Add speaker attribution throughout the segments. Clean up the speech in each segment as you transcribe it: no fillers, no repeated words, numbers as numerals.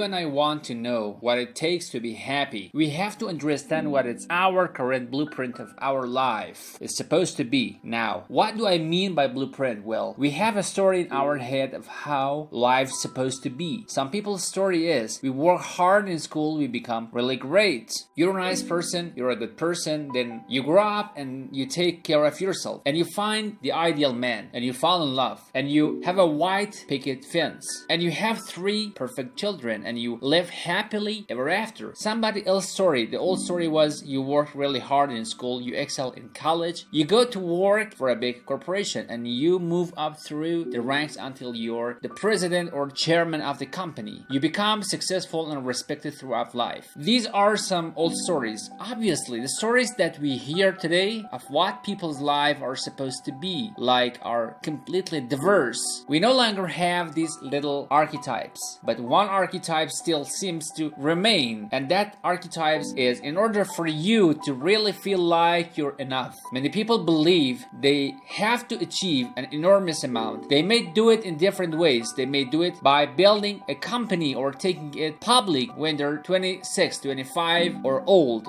Speaker 1: When I want to know what it takes to be happy, we have to understand what it's our current blueprint of our life is supposed to be. Now, what do I mean by blueprint? Well, we have a story in our head of how life's supposed to be. Some people's story is we work hard in school, we become really great. You're a nice person, you're a good person, then you grow up and you take care of yourself and you find the ideal man and you fall in love and you have a white picket fence and you have 3 perfect children and you live happily ever after. Somebody else's story, the old story was you work really hard in school, you excel in college, you go to work for a big corporation and you move up through the ranks until you're the president or chairman of the company. You become successful and respected throughout life. These are some old stories. Obviously, the stories that we hear today of what people's lives are supposed to be like are completely diverse. We no longer have these little archetypes, but one archetype still seems to remain, and that archetype is in order for you to really feel like you're enough. Many people believe they have to achieve an enormous amount. They may do it in different ways. They may do it by building a company or taking it public when they're 26, 25 or old,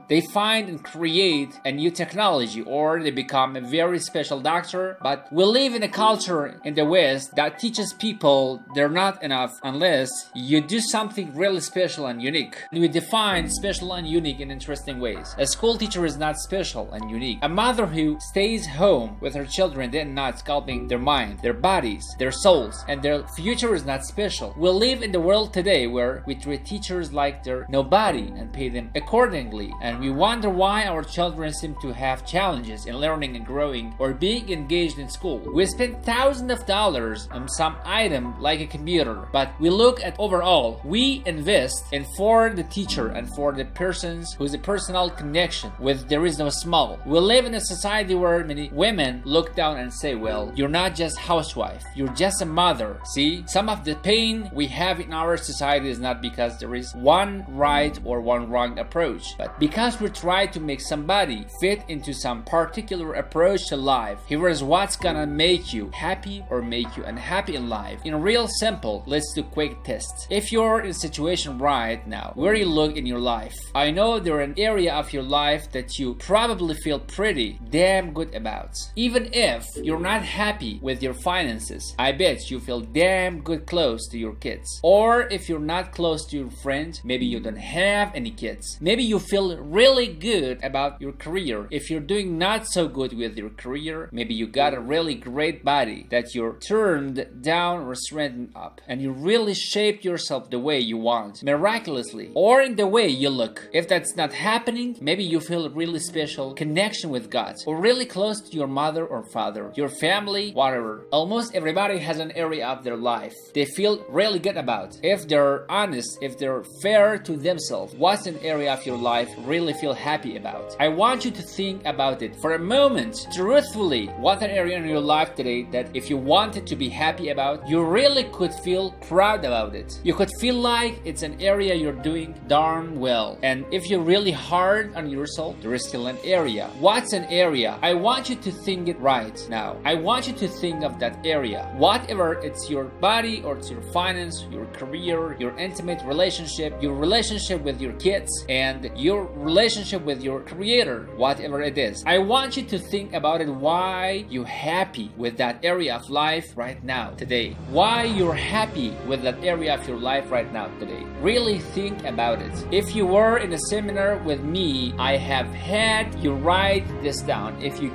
Speaker 1: They find and create a new technology or they become a very special doctor. But we live in a culture in the West that teaches people they're not enough unless you do something really special and unique. We define special and unique in interesting ways. A school teacher is not special and unique. A mother who stays home with her children then not sculpting their mind, their bodies, their souls, and their future is not special. We live in the world today where we treat teachers like they're nobody and pay them accordingly, and we wonder why our children seem to have challenges in learning and growing or being engaged in school. We spend thousands of dollars on some item like a computer, but we look at overall, we invest in for the teacher and for the persons who's a personal connection with there is no small. We live in a society where many women look down and say, well, you're not just housewife, you're just a mother. See, some of the pain we have in our society is not because there is one right or one wrong approach, but because we try to make somebody fit into some particular approach to life. Here is what's gonna make you happy or make you unhappy in life. In real simple, let's do quick tests. If you're in a situation right now where you look in your life, I know there's an area of your life that you probably feel pretty damn good about. Even if you're not happy with your finances, I bet you feel damn good close to your kids. Or if you're not close to your friend, maybe you don't have any kids. Maybe you feel really good about your career. If you're doing not so good with your career, maybe you got a really great body that you're turned down or straightened up, and you really shaped yourself the way you want, miraculously, or in the way you look. If that's not happening, maybe you feel a really special connection with God, or really close to your mother or father, your family, whatever. Almost everybody has an area of their life they feel really good about. If they're honest, if they're fair to themselves, what's an area of your life really feel happy about? I want you to think about it for a moment, truthfully. What's an area in your life today that if you wanted to be happy about, you really could feel proud about it? You could feel like it's an area you're doing darn well. And if you're really hard on yourself, there is still an area. What's an area? I want you to think it right now. I want you to think of that area. Whatever it's your body or it's your finance, your career, your intimate relationship, your relationship with your kids, and your relationship with your creator, whatever it is. I want you to think about it, why you're happy with that area of life right now, today. Why you're happy with that area of your life right now, today. Really think about it. If you were in a seminar with me, I have had you write this down. If you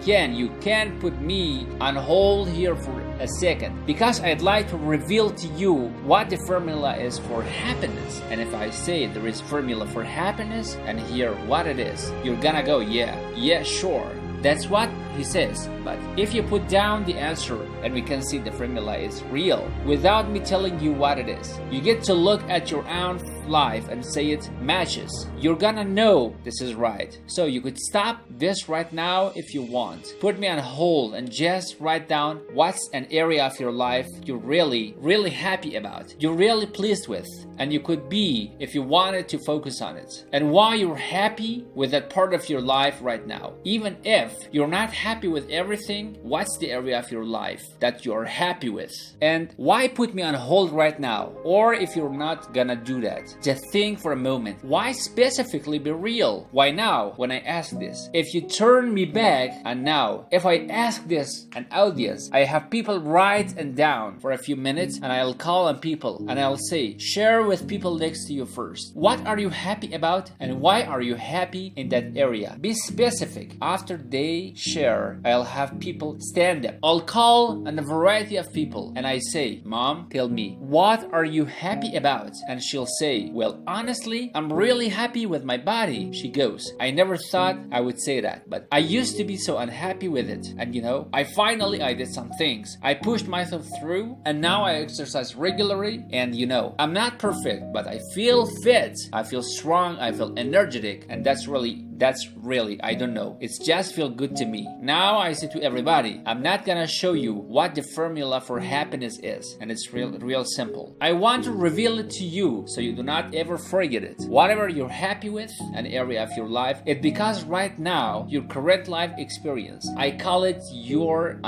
Speaker 1: can put me on hold here for a second, because I'd like to reveal to you what the formula is for happiness. And if I say there is formula for happiness and hear what it is, you're gonna go, yeah, sure. That's what he says. But if you put down the answer and we can see the formula is real without me telling you what it is, you get to look at your own life and say it matches. You're gonna know this is right. So you could stop this right now if you want. Put me on hold and just write down what's an area of your life you're really happy about, you're really pleased with, and you could be if you wanted to focus on it, and why you're happy with that part of your life right now. Even if you're not happy happy with everything, what's the area of your life that you're happy with? And why put me on hold right now? Or if you're not gonna do that, just think for a moment. Why specifically be real? Why now when I ask this? If you turn me back and now, if I ask this an audience, I have people write and down for a few minutes, and I'll call on people and I'll say, share with people next to you first. What are you happy about and why are you happy in that area? Be specific. After they share, I'll have people stand up. I'll call on a variety of people and I say, Mom, tell me, what are you happy about? And she'll say, well, honestly, I'm really happy with my body. She goes, I never thought I would say that, but I used to be so unhappy with it. And I did some things. I pushed myself through and now I exercise regularly. And I'm not perfect, but I feel fit. I feel strong. I feel energetic. And that's really, I don't know. It's just feel good to me. Now I say to everybody, I'm not gonna show you what the formula for happiness is. And it's real simple. I want to reveal it to you so you do not ever forget it. Whatever you're happy with, an area of your life, it's because right now, your current life experience, I call it your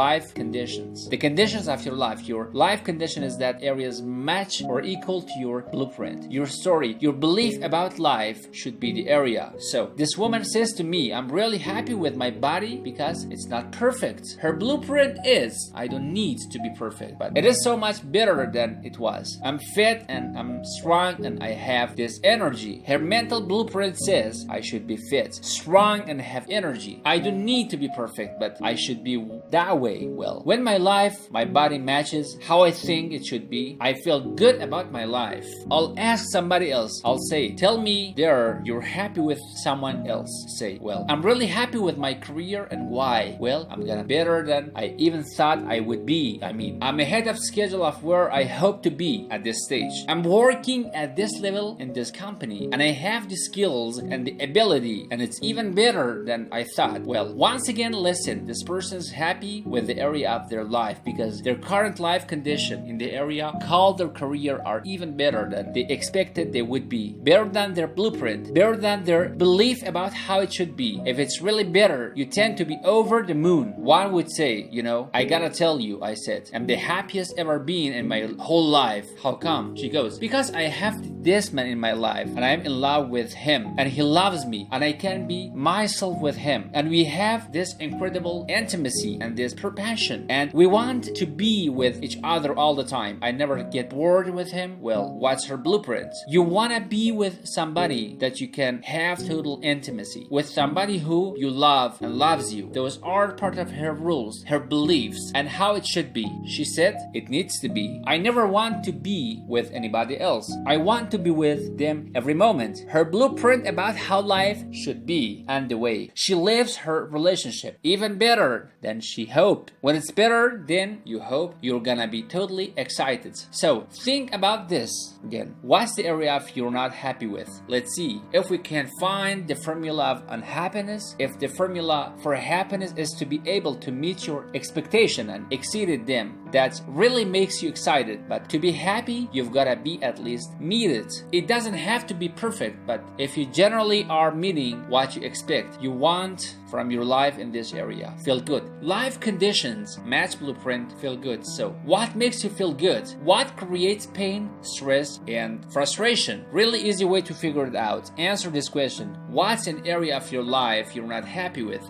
Speaker 1: life conditions. The conditions of your life condition is that areas match or equal to your blueprint. Your story, your belief about life should be the area. So this woman says to me, I'm really happy with my body because it's not perfect. Her blueprint is, I don't need to be perfect, but it is so much better than it was. I'm fit and I'm strong and I have this energy. Her mental blueprint says I should be fit, strong and have energy. I don't need to be perfect, but I should be that way. Well, when my body matches how I think it should be, I feel good about my life. I'll ask somebody else. I'll say, tell me you're happy with someone else. Say, well, I'm really happy with my career and why? Well, I'm gonna better than I even thought I would be. I'm ahead of schedule of where I hope to be at this stage. I'm working at this level in this company and I have the skills and the ability and it's even better than I thought. Well, once again, listen, this person's happy with the area of their life because their current life condition in the area called their career are even better than they expected they would be. Better than their blueprint, better than their belief about how it should be. If it's really better, you tend to be over the moon. One would say, I gotta tell you, I said, I'm the happiest ever been in my whole life. How come? She goes, because I have this man in my life and I'm in love with him and he loves me and I can be myself with him and we have this incredible intimacy and this passion and we want to be with each other all the time. I never get bored with him. Well, what's her blueprint? You wanna be with somebody that you can have total intimacy, with somebody who you love and loves you. Those are part of her rules, her beliefs, and how it should be. She said, it needs to be. I never want to be with anybody else. I want to be with them every moment. Her blueprint about how life should be and the way she lives her relationship even better than she hoped. When it's better, then you hope you're gonna be totally excited. So think about this again. What's the area of you're not happy with? Let's see if we can find the formula of unhappiness. If the formula for happiness is to be able to meet your expectation and exceeded them, that really makes you excited. But to be happy, you've gotta be at least meet it. It doesn't have to be perfect, but if you generally are meeting what you expect, you want from your life in this area, feel good. Life conditions match blueprint, feel good. So what makes you feel good? What creates pain, stress, and frustration? Really easy way to figure it out. Answer this question. What's an area of your life you're not happy with?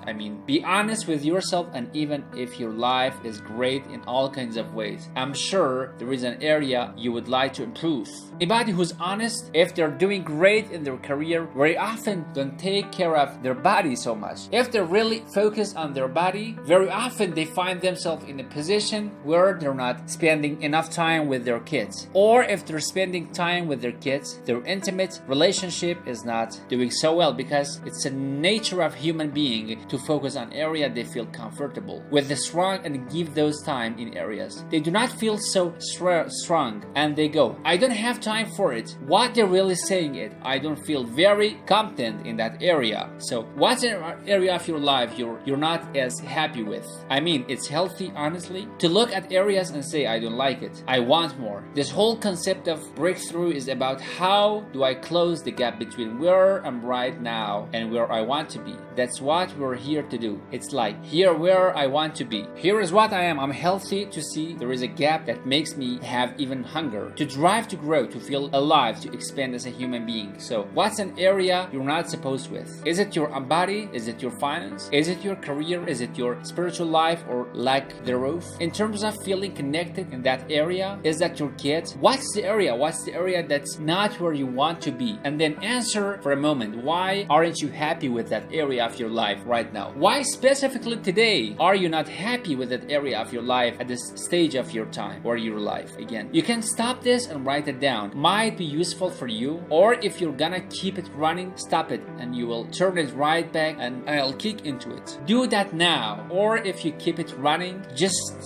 Speaker 1: Be honest with yourself, and even if your life is great in all kinds of ways, I'm sure there is an area you would like to improve. Anybody who's honest, if they're doing great in their career, very often don't take care of their body so much. If they're really focused on their body, very often they find themselves in a position where they're not spending enough time with their kids. Or if they're spending time with their kids, their intimate relationship is not doing so well because it's the nature of human being to focus on area they feel comfortable with the strong and give those time in areas they do not feel so strong, and they go, I don't have time for it. What they're really saying it, I don't feel very competent in that area. So what's an area of your life you're not as happy with? It's healthy, honestly, to look at areas and say, I don't like it, I want more. This whole concept of breakthrough is about how do I close the gap between where I'm right right now and where I want to be. That's what we're here to do. It's like, here where I want to be. Here is what I am. I'm healthy to see there is a gap that makes me have even hunger, to drive to grow, to feel alive, to expand as a human being. So what's an area you're not supposed with? Is it your body? Is it your finance? Is it your career? Is it your spiritual life or lack thereof? In terms of feeling connected in that area, is that your kids? What's the area? What's the area that's not where you want to be? And then answer for a moment, why aren't you happy with that area of your life right now? Why specifically today are you not happy with that area of your life at this stage of your time or your life? Again, you can stop this and write it down. Might be useful for you, or if you're gonna keep it running, stop it and you will turn it right back and I'll kick into it. Do that now. Or if you keep it running,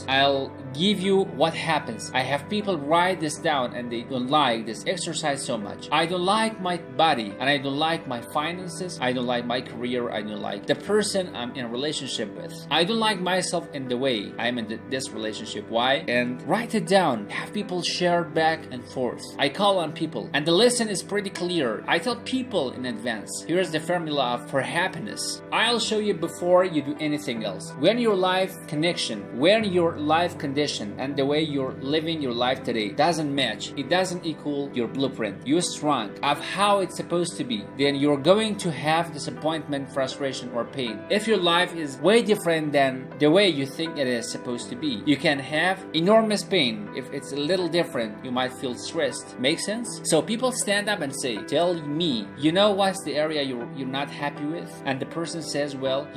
Speaker 1: I'll give you what happens. I have people write this down and they don't like this exercise so much. I don't like my body and I don't like my finances. I don't like my career. I don't like the person I'm in a relationship with. I don't like myself in the way I'm in this relationship. Why? And write it down. Have people share back and forth. I call on people and the lesson is pretty clear. I tell people in advance, here's the formula for happiness. I'll show you before you do anything else. When your life connection, when your life condition and the way you're living your life today doesn't match, it doesn't equal your blueprint, your strength of how it's supposed to be, then you're going to have disappointment, frustration, or pain. If your life is way different than the way you think it is supposed to be, you can have enormous pain. If it's a little different, you might feel stressed. Make sense? So people stand up and say, tell me, you know what's the area you're not happy with? And the person says, well,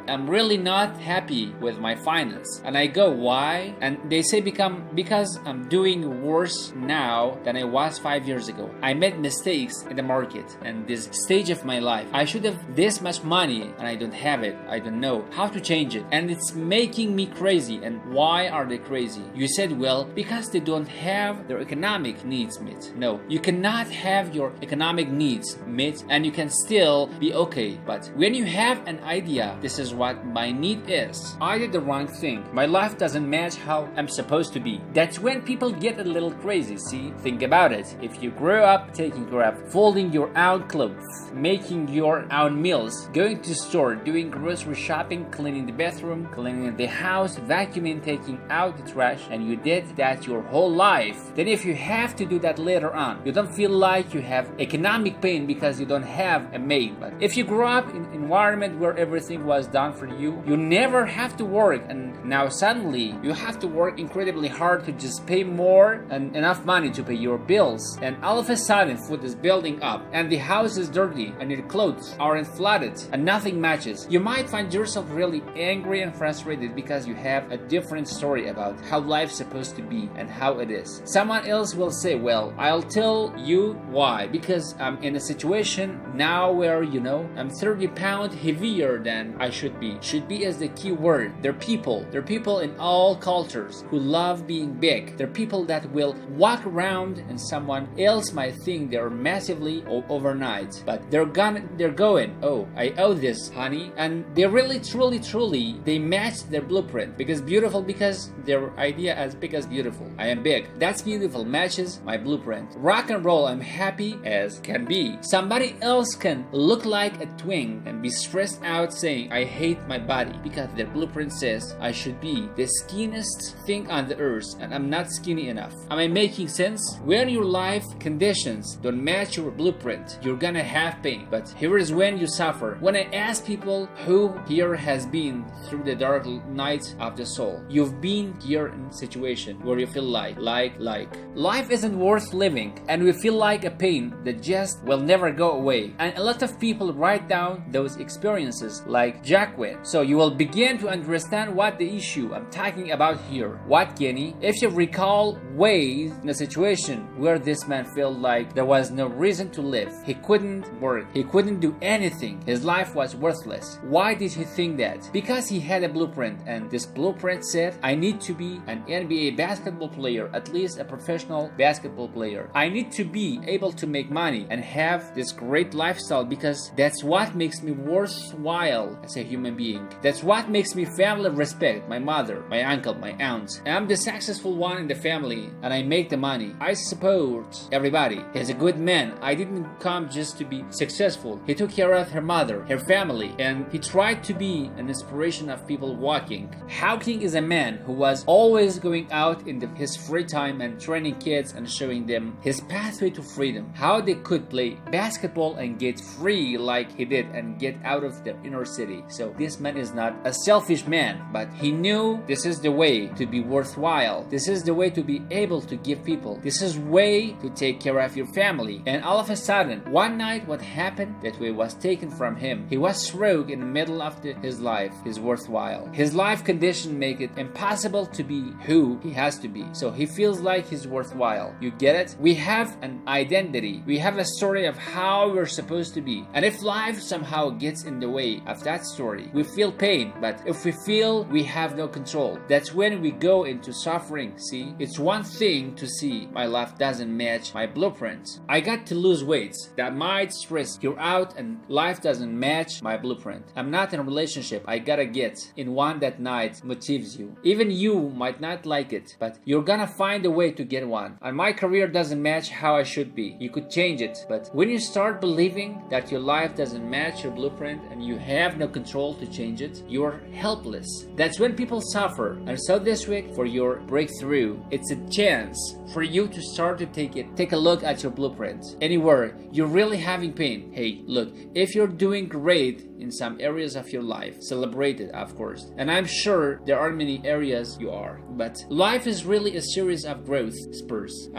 Speaker 1: I'm really not happy with my finance. And I go, why? And they say because I'm doing worse now than I was 5 years ago. I made mistakes in the market and this stage of my life. I should have this much money and I don't have it. I don't know how to change it. And it's making me crazy. And why are they crazy? You said, well, because they don't have their economic needs met. No, you cannot have your economic needs met and you can still be okay. But when you have an idea, this is what my need is. I did the wrong thing. My life doesn't match how I'm supposed to be. That's when people get a little crazy, see? Think about it. If you grew up taking care of folding your own clothes, making your own meals, going to the store, doing grocery shopping, cleaning the bathroom, cleaning the house, vacuuming, taking out the trash, and you did that your whole life, then if you have to do that later on, you don't feel like you have economic pain because you don't have a maid. But if you grew up in an environment where everything was done for you, you never have to work, and now suddenly you have to work incredibly hard to just pay more and enough money to pay your bills, and all of a sudden food is building up and the house is dirty and your clothes aren't flooded and nothing matches. You might find yourself really angry and frustrated because you have a different story about how life's supposed to be and how it is. Someone else will say, well, I'll tell you why, because I'm in a situation now where I'm 30 pounds heavier than I should be. Should be is the key word. They're people in all cultures who love being big. They're people that will walk around and someone else might think they're massively overnight, but they're going, oh, I owe this, honey. And they really, truly, they match their blueprint because their idea as big as beautiful. I am big. That's beautiful. Matches my blueprint. Rock and roll. I'm happy as can be. Somebody else can look like a twin and be stressed out saying, I hate my body, because their blueprint says I should be the skinniest thing on the earth and I'm not skinny enough. Am I making sense? When your life conditions don't match your blueprint, you're gonna have pain. But here is when you suffer. When I ask people who here has been through the dark night of the soul, you've been here in a situation where you feel like life isn't worth living and we feel like a pain that just will never go away. And a lot of people write down those experiences like Jack went. So you will begin to understand what the issue I'm talking about here. What, Kenny? If you recall ways in a situation where this man felt like there was no reason to live, he couldn't work, he couldn't do anything, his life was worthless. Why did he think that? Because he had a blueprint, and this blueprint said, I need to be an NBA basketball player, at least a professional basketball player. I need to be able to make money and have this great lifestyle because that's what makes me worthwhile as a human being. That's what makes me family respect, my mother, my uncle, my aunt. I'm the successful one in the family and I make the money. I support everybody. He's a good man. I didn't come just to be successful successful. He took care of her mother, her family, and he tried to be an inspiration of people walking. Hawking is a man who was always going out in his free time and training kids and showing them his pathway to freedom, how they could play basketball and get free like he did and get out of the inner city. So this man is not a selfish man, but he knew this is the way to be worthwhile. This is the way to be able to give people. This is way to take care of your family. And all of a sudden, one night what happened? That way was taken from him. He was struck in the middle of his life. His worthwhile. His life condition make it impossible to be who he has to be. So he feels like he's worthwhile. You get it? We have an identity. We have a story of how we're supposed to be. And if life somehow gets in the way of that story, we feel pain. But if we feel we have no control, that's when we go into suffering. See, it's one thing to see my life doesn't match my blueprint. I got to lose weight. That might stress you out and life doesn't match my blueprint. I'm not in a relationship I gotta get in one that night motivates you. Even you might not like it, but you're gonna find a way to get one. And my career doesn't match how I should be. You could change it, but when you start believing that your life doesn't match your blueprint and you have no control to change it, you're helpless. That's when people suffer. And so this week, for your breakthrough, it's a chance for you to start to take a look at your blueprint. Anywhere you're really having pain, hey, look, if you're doing great in some areas of your life, celebrate it, of course. And I'm sure there are many areas you are. But life is really a series of growth spurs.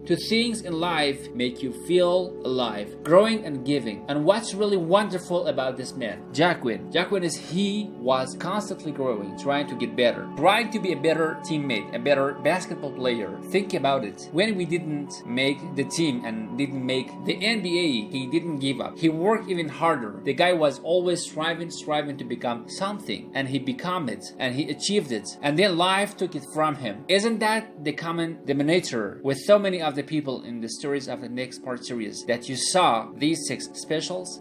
Speaker 1: Two things in life make you feel alive, growing and giving. And what's really wonderful about this man, Jacquin is he was constantly growing, trying to get better, trying to be a better teammate, a better basketball player. Think about it. When we didn't make the team and didn't make the NBA, he didn't give up. He worked even harder. The guy was always striving to become something, and he became it, and he achieved it, and then life took it from him. Isn't that the common denominator with so many of the people in the stories of the next part series that you saw these 6 specials?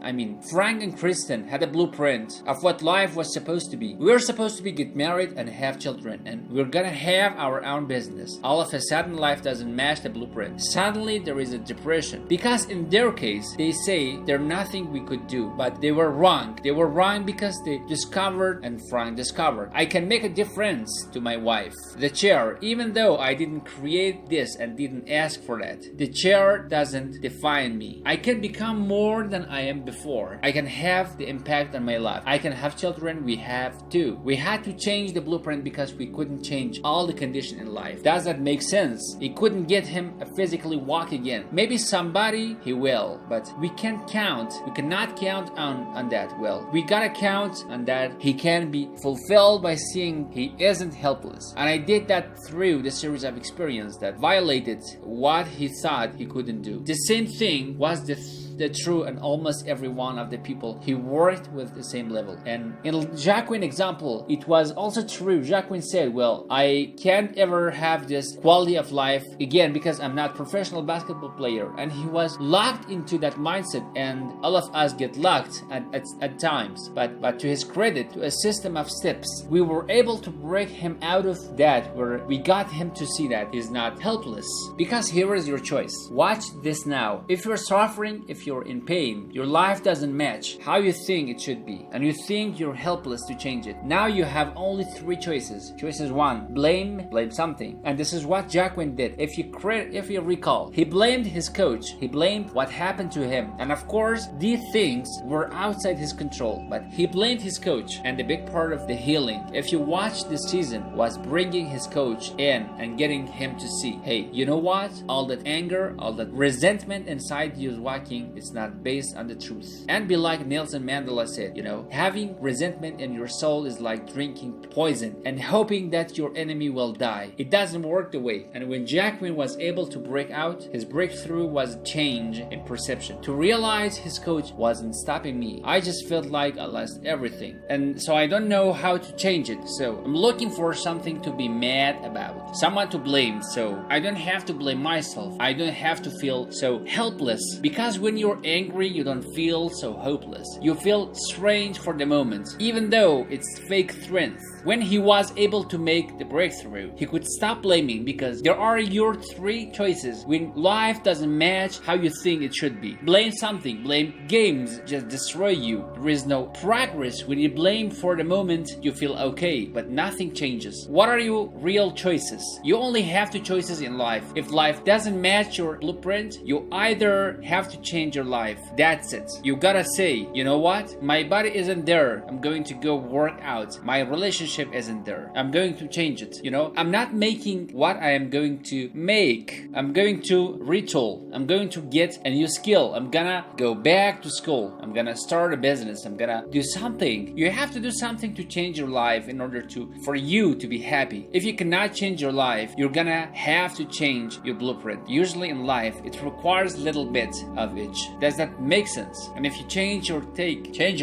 Speaker 1: Frank and Kristen had a blueprint of what life was supposed to be. We were supposed to get married and have children, and we're gonna have our own business. All of a sudden, life doesn't match the blueprint. Suddenly, there is a depression. Because in their case, they say there's nothing we could do, but they were wrong. They were wrong because they discovered, and Frank discovered, I can make a difference to my wife. The chair, even though I didn't create this and didn't ask for that, the chair doesn't define me. I can become more than I am before. I can have the impact on my life. I can have children. We have to. We had to change the blueprint because we couldn't change all the condition in life. Does that make sense? He couldn't get him a physically walk again. Maybe somebody he will, but we can't count. We cannot count on that. Well, we gotta count on that he can be fulfilled by seeing he isn't helpless. And I did that through the series of experience that violated what he thought he couldn't do. The same thing was the true and almost every one of the people he worked with the same level. And in Jacquin's example, it was also true. Jacquin said, well, I can't ever have this quality of life again because I'm not a professional basketball player. And he was locked into that mindset, and all of us get locked at times. But to his credit, to a system of steps, we were able to break him out of that, where we got him to see that he's not helpless. Because here is your choice. Watch this now. If you're suffering, if you're in pain, your life doesn't match how you think it should be, and you think you're helpless to change it. Now you have only 3 choices. Choices 1, blame something. And this is what Jacquin did. If you recall, he blamed his coach. He blamed what happened to him. And of course, these things were outside his control, but he blamed his coach. And the big part of the healing, if you watch this season, was bringing his coach in and getting him to see, hey, you know what? All that anger, all that resentment inside you is walking. It's not based on the truth. And be like Nelson Mandela said, having resentment in your soul is like drinking poison and hoping that your enemy will die. It doesn't work the way. And when Jacquin was able to break out, his breakthrough was a change in perception. To realize his coach wasn't stopping me. I just felt like I lost everything. And so I don't know how to change it. So I'm looking for something to be mad about. Someone to blame. So I don't have to blame myself. I don't have to feel so helpless. Because when you're you're angry, you don't feel so hopeless. You feel strange for the moment, even though it's fake strength. When he was able to make the breakthrough, he could stop blaming, because there are your three choices when life doesn't match how you think it should be. Blame something, blame games just destroy you. There is no progress when you blame. For the moment you feel okay, but nothing changes. What are your real choices? You only have two choices in life. If life doesn't match your blueprint, you either have to change your life. That's it. You gotta say, you know what? My body isn't there. I'm going to go work out. My relationship isn't there. I'm going to change it. I'm not making what I am going to make. I'm going to retool. I'm going to get a new skill. I'm gonna go back to school. I'm gonna start a business. I'm gonna do something. You have to do something to change your life in order for you to be happy. If you cannot change your life, you're gonna have to change your blueprint. Usually in life, it requires a little bit of each. Does that make sense? And if you change your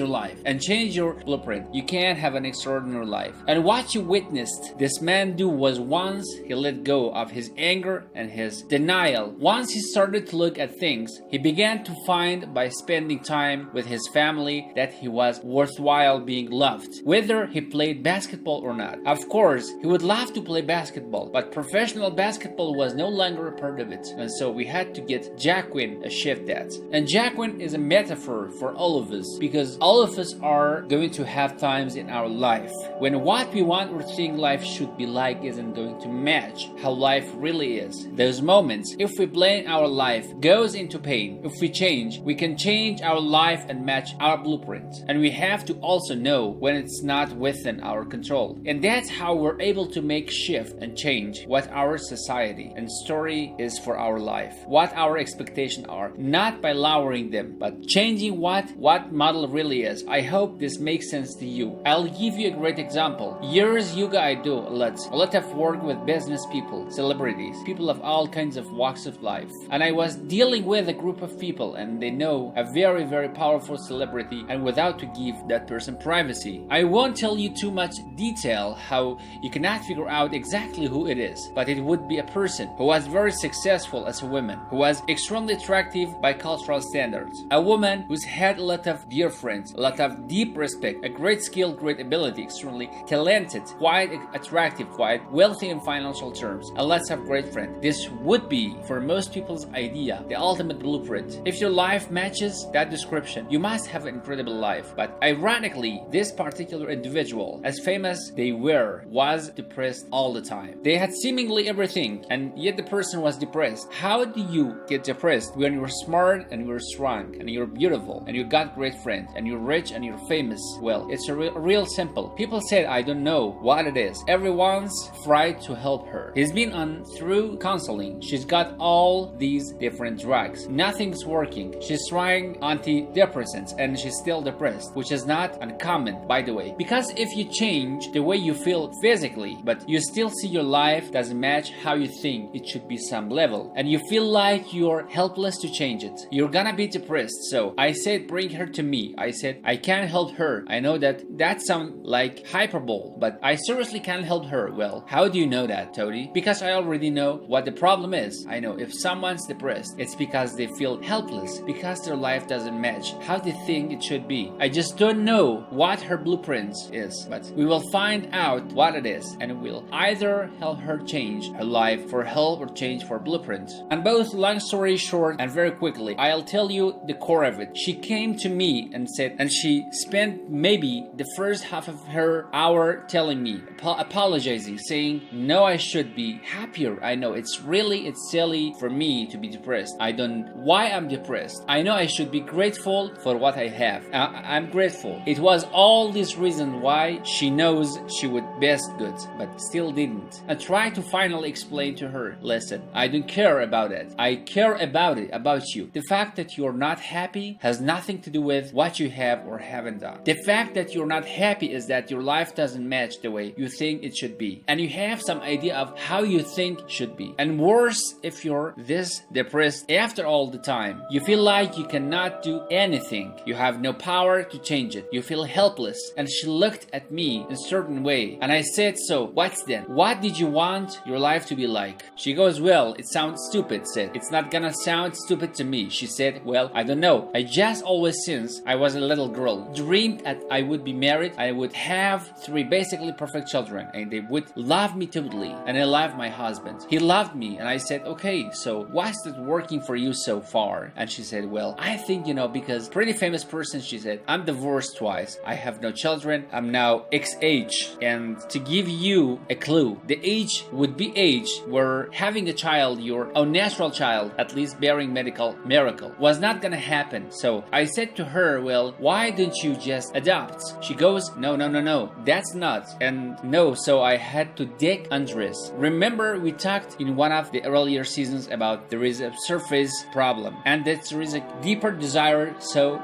Speaker 1: life and change your blueprint, you can have an extraordinary life. And what you witnessed this man do was, once he let go of his anger and his denial, once he started to look at things, he began to find, by spending time with his family, that he was worthwhile being loved, whether he played basketball or not. Of course, he would love to play basketball, but professional basketball was no longer a part of it, and so we had to get Jacqueline a shift that. And Jacqueline is a metaphor for all of us, because all of us are going to have times in our life when what we want or think life should be like isn't going to match how life really is. Those moments, if we blame our life, goes into pain. If we change, we can change our life and match our blueprint. And we have to also know when it's not within our control. And that's how we're able to make shift and change what our society and story is for our life, what our expectations are, not by lowering them, but changing what model really is. I hope this makes sense to you. I'll give you a great example. Years ago, I do a lot of work with business people, celebrities, people of all kinds of walks of life. And I was dealing with a group of people, and they know a very, very powerful celebrity, and without to give that person privacy. I won't tell you too much detail how you cannot figure out exactly who it is, but it would be a person who was very successful as a woman, who was extremely attractive by cultural standards, a woman who's had a lot of dear friends, a lot of deep respect, a great skill, great ability, extremely talented, quite attractive, quite wealthy in financial terms, and lots of great friends. This would be, for most people's idea, the ultimate blueprint. If your life matches that description, you must have an incredible life. But ironically, this particular individual, as famous they were, was depressed all the time. They had seemingly everything, and yet the person was depressed. How do you get depressed when you're smart and you're strong and you're beautiful and you got great friends and you're rich and you're famous? Well, it's real simple. People said, I don't know what it is. Everyone's tried to help her. He's been on through counseling. She's got all these different drugs. Nothing's working. She's trying antidepressants and she's still depressed, which is not uncommon, by the way. Because if you change the way you feel physically, but you still see your life doesn't match how you think it should be some level, and you feel like you're helpless to change it, you're gonna be depressed. So I said, bring her to me. I said, I can't help her. I know that sounds like hyperbole, but I seriously can't help her. Well, how do you know that, Tony? Because I already know what the problem is. I know if someone's depressed, it's because they feel helpless, because their life doesn't match how they think it should be. I just don't know what her blueprint is, but we will find out what it is, and we'll either help her change her life for help or change for blueprint. And both, long story short and very quickly, I'll tell you the core of it. She came to me and said, and she spent maybe the first half of her hour telling me, apologizing, saying, no, I should be happier. I know it's silly for me to be depressed. I don't why I'm depressed. I know I should be grateful for what I have. I'm grateful. It was all these reasons why she knows she would best good, but still didn't. I tried to finally explain to her, listen, I don't care about it. I care about it, about you. The fact that you're not happy has nothing to do with what you have or haven't done. The fact that you're not happy is that your life doesn't match the way you think it should be, and you have some idea of how you think should be. And worse, if you're this depressed after all the time, you feel like you cannot do anything. You have no power to change it. You feel helpless. And she looked at me in a certain way, and I said, so what's then? What did you want your life to be like? She goes, well, it sounds stupid, said. It's not gonna sound stupid to me, she said, well, I don't know. I just always, since I was a little girl, dreamed that I would be married. I would have 3 basically perfect children, and they would love me totally. And I loved my husband. He loved me. And I said, okay, so what's that working for you so far? And she said, well, I think, because pretty famous person, she said, I'm divorced twice. I have no children. I'm now X age. And to give you a clue, the age would be age where having a child, your own natural child, at least bearing medical miracle, was not gonna happen. So I said to her, well, why don't you just adopt? She goes, no, that's not. And no, so I had to dig under it. Remember, we talked in one of the earlier seasons about there is a surface problem and that there is a deeper desire,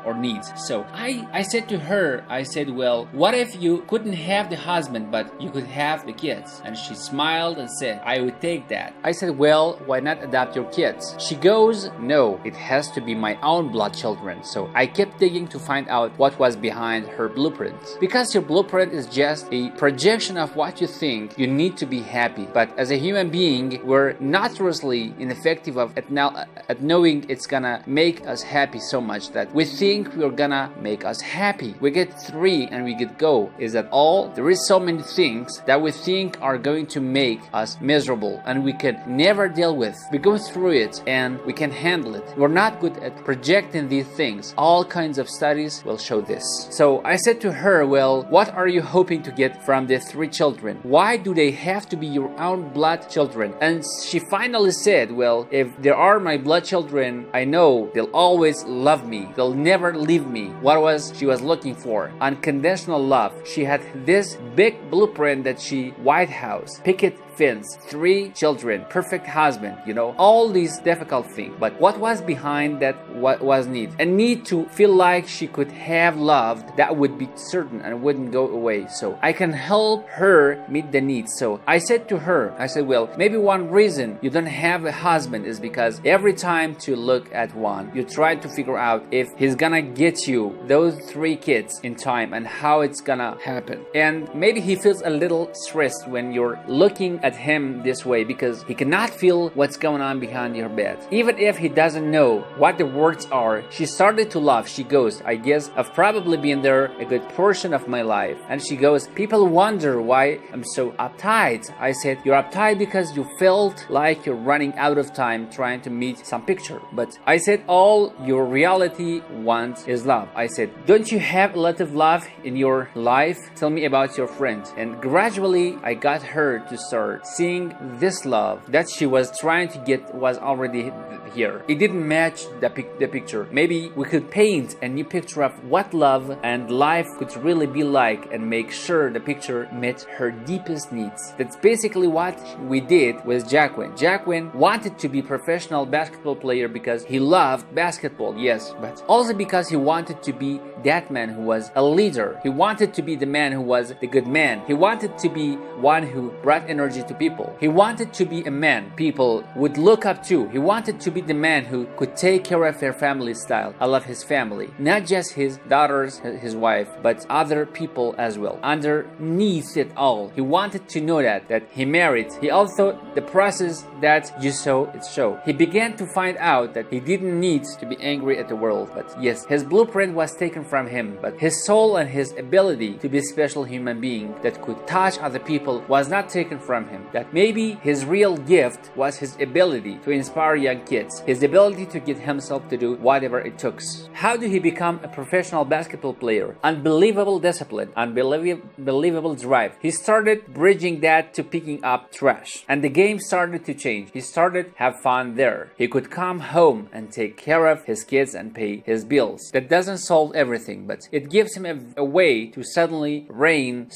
Speaker 1: or need. So I said to her, I said, well, what if you couldn't have the husband, but you could have the kids? And she smiled and said, I would take that. I said, well, why not adopt your kids? She goes, no, it has to be my own blood children. So I kept digging to find out what was behind her blueprint. Because your blueprint is just a projection of what you think you need to be happy. But as a human being, we're notoriously ineffective at knowing it's gonna make us happy so much that we think we're gonna make us happy. We get 3 and we get go. Is that all? There is so many things that we think are going to make us miserable and we can never deal with. We go through it and we can handle it. We're not good at projecting these things. All kinds of studies will show this. So I said to her, well, what are you hoping to get from the 3 children? Why do they have to be your own blood children? And she finally said, well, if they are my blood children, I know they'll always love me. They'll never leave me. What was she was looking for? Unconditional love. She had this big blueprint that White House, picket fence, 3 children, perfect husband, all these difficult things. But what was behind that? What was need? A need to feel like she could have loved that would be certain and wouldn't go away. So I can help her meet the needs. So I said to her, I said, well, maybe one reason you don't have a husband is because every time to look at one, you try to figure out if he's gonna get you those 3 kids in time and how it's gonna happen. And maybe he feels a little stressed when you're looking at him this way because he cannot feel what's going on behind your bed. Even if he doesn't know what the words are, she started to laugh. She goes, I guess I've probably been there a good portion of my life. And she goes, people wonder why I'm so uptight. I said, you're uptight because you felt like you're running out of time trying to meet some picture. But I said, all your reality wants is love. I said, don't you have a lot of love in your life? Tell me about your friend. And gradually I got her to start seeing this love that she was trying to get was already here. It didn't match the picture. Maybe we could paint a new picture of what love and life could really be like and make sure the picture met her deepest needs. That's basically what we did with Jacqueline. Jacqueline wanted to be a professional basketball player because he loved basketball, yes, but also because he wanted to be that man who was a leader. He wanted to be the man who was the good man. He wanted to be one who brought energy to people. He wanted to be a man people would look up to. He wanted to be the man who could take care of their family style. I love his family, not just his daughters, his wife, but other people as well. Underneath it all, he wanted to know that he married. He also the process that you saw it show. He began to find out that he didn't need to be angry at the world, but yes, his blueprint was taken from him, but his soul and his ability to be a special human being that could touch other people was not taken from him. That maybe his real gift was his ability to inspire young kids, his ability to get himself to do whatever it took. How did he become a professional basketball player? Unbelievable discipline, unbelievable drive. He started bridging that to picking up trash, and the game started to change. He started to have fun there. He could come home and take care of his kids and pay his bills. That doesn't solve everything, but it gives him a way to suddenly reign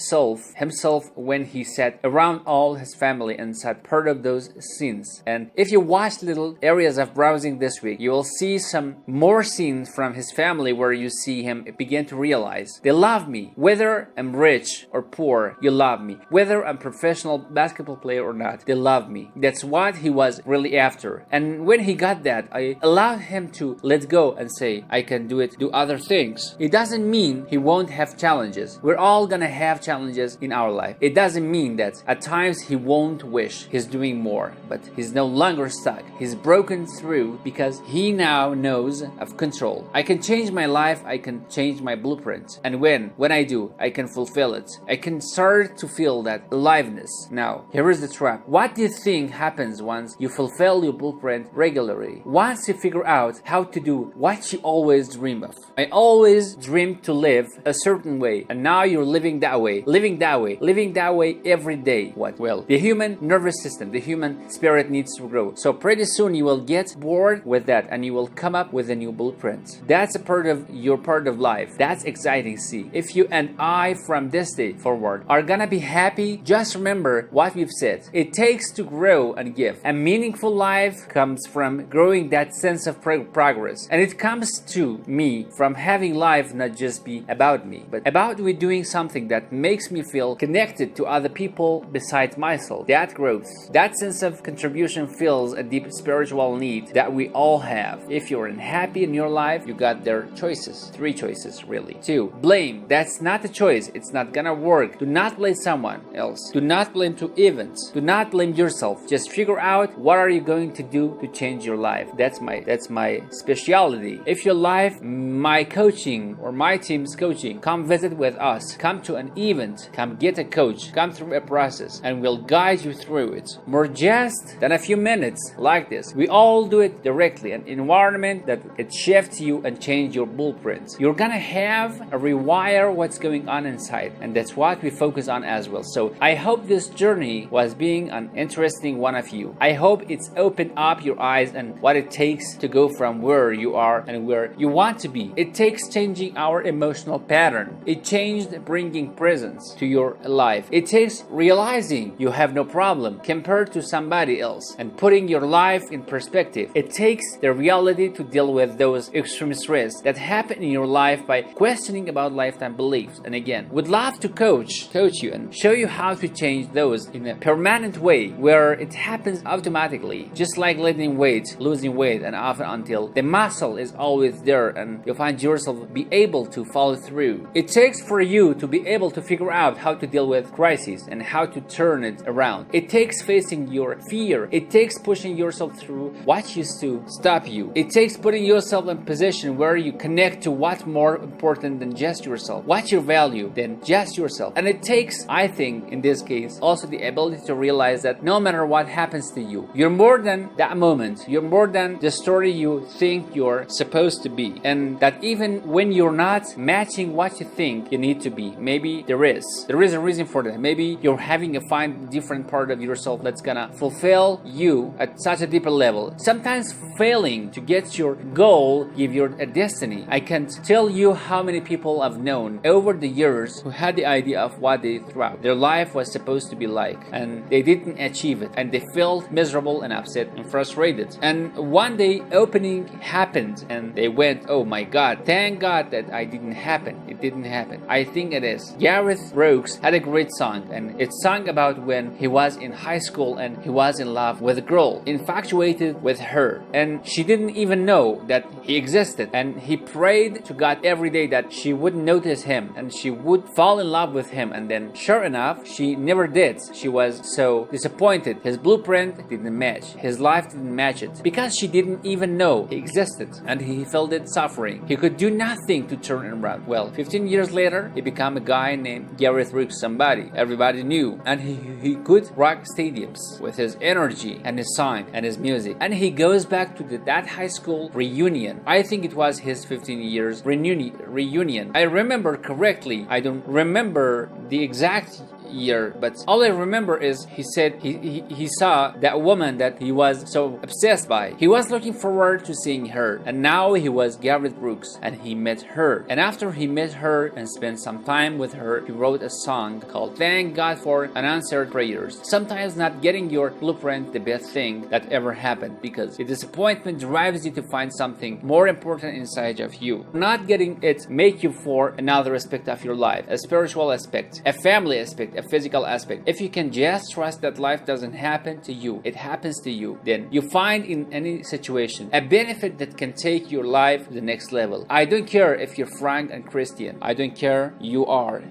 Speaker 1: himself when he sat around all his family and sat part of those scenes. And if you watch little areas of browsing this week, you will see some more scenes from his family where you see him begin to realize they love me. Whether I'm rich or poor, you love me. Whether I'm a professional basketball player or not, they love me. That's what he was really after. And when he got that, I allowed him to let go and say, I can do it, do other things. It doesn't mean he won't have challenges. We're all gonna have challenges in our life. It doesn't mean that at times he he won't wish. He's doing more, but he's no longer stuck. He's broken through because he now knows of control. I can change my life. I can change my blueprint. And when I do, I can fulfill it. I can start to feel that aliveness. Now, here is the trap. What do you think happens once you fulfill your blueprint regularly? Once you figure out how to do what you always dream of. I always dreamed to live a certain way, and now you're living that way, living that way every day. What? Well, the human nervous system, the human spirit needs to grow. So pretty soon you will get bored with that and you will come up with a new blueprint. That's a part of your part of life. That's exciting. See, if you and I from this day forward are gonna be happy, just remember what we've said. It takes to grow and give. A meaningful life comes from growing that sense of progress. And it comes to me from having life not just be about me, but about we doing something that makes me feel connected to other people besides myself. That growth, that sense of contribution fills a deep spiritual need that we all have. If you're unhappy in your life, you got their choices. 3 choices, really. 2, blame. That's not a choice. It's not gonna work. Do not blame someone else. Do not blame to events. Do not blame yourself. Just figure out what are you going to do to change your life. That's my specialty. If you like my coaching or my team's coaching, come visit with us. Come to an event. Come get a coach. Come through a process and we'll guide you through it. More just than a few minutes like this. We all do it directly. An environment that it shifts you and change your blueprints. You're gonna have a rewire what's going on inside, and that's what we focus on as well. So I hope this journey was being an interesting one of you. I hope it's opened up your eyes and what it takes to go from where you are and where you want to be. It takes changing our emotional pattern. It changed bringing presence to your life. It takes realizing you have no problem compared to somebody else and putting your life in perspective. It takes the reality to deal with those extreme stress that happen in your life by questioning about lifetime beliefs. And again, would love to coach you and show you how to change those in a permanent way where it happens automatically, just like losing weight, and often until the muscle is always there and you find yourself be able to follow through. It takes for you to be able to figure out how to deal with crises and how to turn it around. It takes facing your fear. It takes pushing yourself through what used to stop you. It takes putting yourself in a position where you connect to what's more important than just yourself, what's your value than just yourself. And it takes, I think, in this case, also the ability to realize that no matter what happens to you, you're more than that moment. You're more than the story you think you're supposed to be. And that even when you're not matching what you think you need to be, maybe there is a reason for that. Maybe you're having to find a different part of yourself that's gonna fulfill you at such a deeper level. Sometimes failing to get your goal give you a destiny. I can't tell you how many people I've known over the years who had the idea of what they thought their life was supposed to be like, and they didn't achieve it, and they felt miserable and upset and frustrated. And one day opening happened and they went, oh my God, thank God that it didn't happen. I think it is. Gareth Brooks had a great song, and it sung about when he was in high school and he was in love with a girl, infatuated with her, and she didn't even know that he existed, and he prayed to God every day that she wouldn't notice him and she would fall in love with him. And then sure enough, she never did. She was so disappointed. His blueprint didn't match. His life didn't match it because she didn't even know he existed, and he felt it suffering. He could do nothing to turn it around. Well, 15 years later, he became a guy named Gareth Brooks, somebody everybody knew, and he could rock stadiums with his energy and his song and his music. And he goes back to that high school reunion. I think it was his 15 years reunion. I remember correctly. I don't remember the exact year, but all I remember is he said he saw that woman that he was so obsessed by. He was looking forward to seeing her, and now he was Gareth Brooks, and he met her. And after he met her and spent some time with her, he wrote a song called Thank God for Unanswered Prayers. Sometimes not getting your blueprint the best thing that ever happened, because the disappointment drives you to find something more important inside of you. Not getting it make you for another aspect of your life, a spiritual aspect, a family aspect, a physical aspect. If you can just trust that life doesn't happen to you, it happens to you, then you find in any situation a benefit that can take your life to the next level. I don't care if you're Frank and Christian. I don't care you are,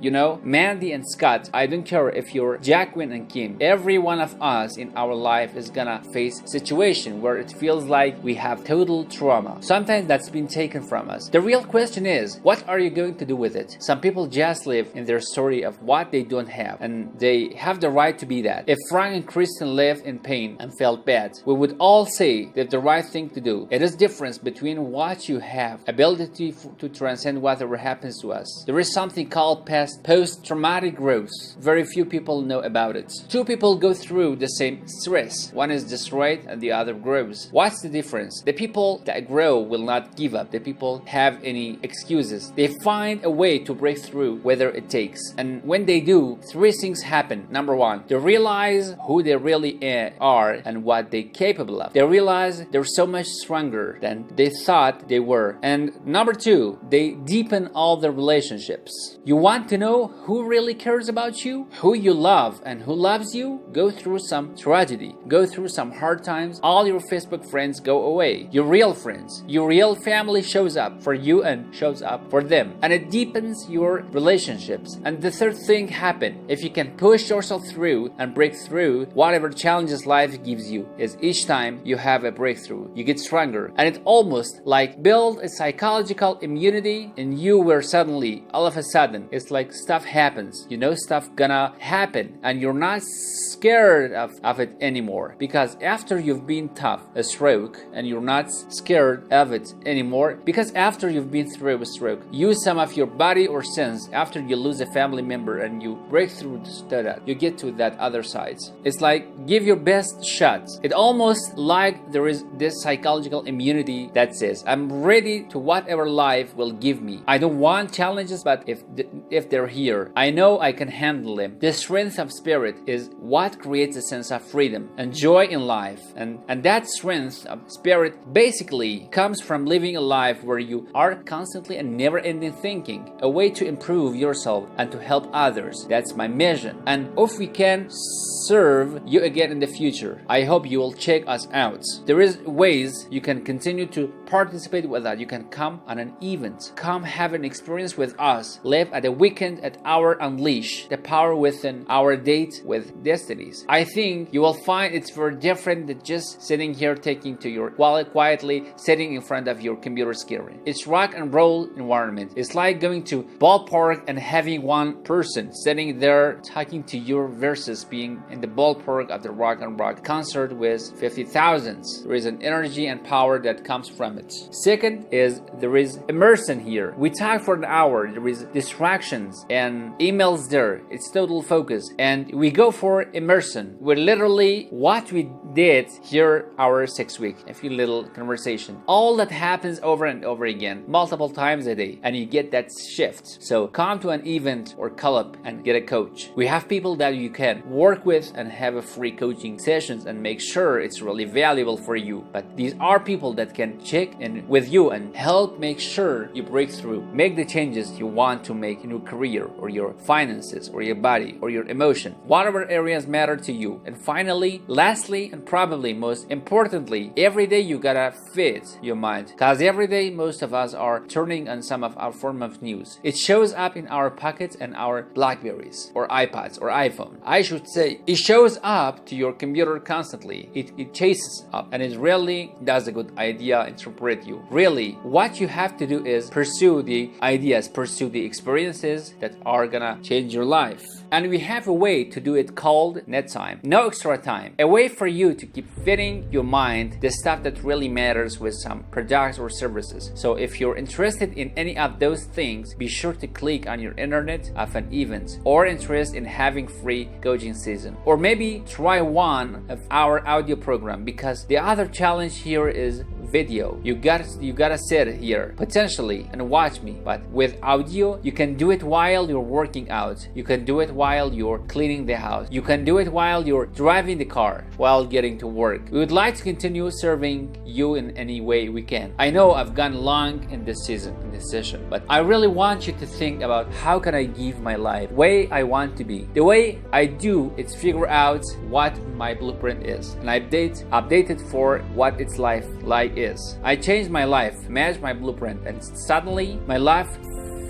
Speaker 1: Mandy and Scott. I don't care if you're Jacqueline and Kim. Every one of us in our life is gonna face a situation where it feels like we have total trauma. Sometimes that's been taken from us. The real question is, what are you going to do with it? Some people just live in their story of what they don't have, and they have the right to be that. If Frank and Christian lived in pain and felt bad, we would all say that the right thing to do. It is difference between what you have, ability to transcend whatever happens to us. There is something called post-traumatic growth. Very few people know about it. Two people go through the same stress. One is destroyed and the other grows. What's the difference? The people that grow will not give up. The people have any excuses. They find a way to break through whether it takes. And when they do, three things happen. Number one, they realize who they really are and what they're capable of. They realize they're so much stronger than they thought they were. And number two, they deepen all their relationships. You want to know who really cares about you? Who you love and who loves you? Go through some tragedy. Go through some hard times. All your Facebook friends go away. Your real friends, your real family shows up for you and shows up for them. And it deepens your relationships. And the third thing happens, if you can push yourself through and break through whatever challenges life gives you, is each time you have a breakthrough, you get stronger. And it almost like build a psychological immunity in you where suddenly, all of a sudden, it's like stuff happens. Stuff gonna happen and you're not scared of it anymore. Because after you've been tough, a stroke, and you're not scared of it anymore, because after you've been through a stroke, use some of your body or sense after you lose a family member and you break through that, you get to that other side. It's like give your best shot. It almost like there is this psychological immunity that says, I'm ready to whatever life will give me. I don't want challenges, but if they're here, I know I can handle them. The strength of spirit is what creates a sense of freedom and joy in life. And that strength of spirit basically comes from living a life where you are constantly and never-ending thinking, a way to improve yourself and to help others. That's my mission. And if we can serve you again in the future, I hope you will check us out. There is ways you can continue to participate with that. You can come on an event, come have an experience with us, live at a weekend at our Unleash the Power Within, our date with destinies. I think you will find it's very different than just sitting here taking to your wallet quietly, sitting in front of your computer screen. It's rock and roll environment. It's like going to ballpark and having one person sitting there talking to you versus being in the ballpark of the rock and rock concert with 50,000. There is an energy and power that comes from it. Second is there is immersion here. We talk for an hour. There is distractions and emails there. It's total focus. And we go for immersion. We're literally what we did here our 6 week. A few little conversation. All that happens over and over again, multiple times a day. And you get that shift. So come to an event or call up and get a coach. We have people that you can work with and have a free coaching sessions and make sure it's really valuable for you. But these are people that can check in with you and help make sure you break through, make the changes you want to make in your career or your finances or your body or your emotion, whatever areas matter to you. And finally, lastly, and probably most importantly, every day you gotta fit your mind, because every day most of us are turning on some of our form of news. It shows up in our pockets and our Blackberries or iPads or iPhone. I should say it shows up to your computer constantly. It chases up and it really does a good idea interpret you. Really, what you have to do is pursue the ideas, pursue the experiences that are gonna change your life. And we have a way to do it called net time. No extra time. A way for you to keep fitting your mind the stuff that really matters with some products or services. So if you're interested in any of those things, be sure to click on your internet of an event or interest in having free coaching season. Or maybe try one of our audio program, because the other challenge here is video. You gotta sit here potentially and watch me, but with audio you can do it while you're working out, you can do it while you're cleaning the house, you can do it while you're driving the car, while getting to work. We would like to continue serving you in any way we can. I know I've gone long in this session, but I really want you to think about how can I give my life the way I want to be. The way I do is figure out what my blueprint is and update it for what its life like is. I changed my life, matched my blueprint, and suddenly my life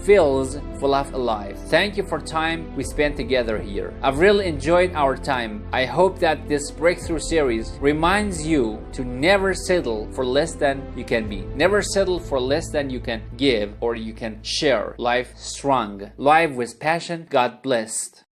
Speaker 1: feels full of alive. Thank you for time we spent together here. I've really enjoyed our time. I hope that this breakthrough series reminds you to never settle for less than you can be. Never settle for less than you can give or you can share. Life strong. Life with passion. God blessed.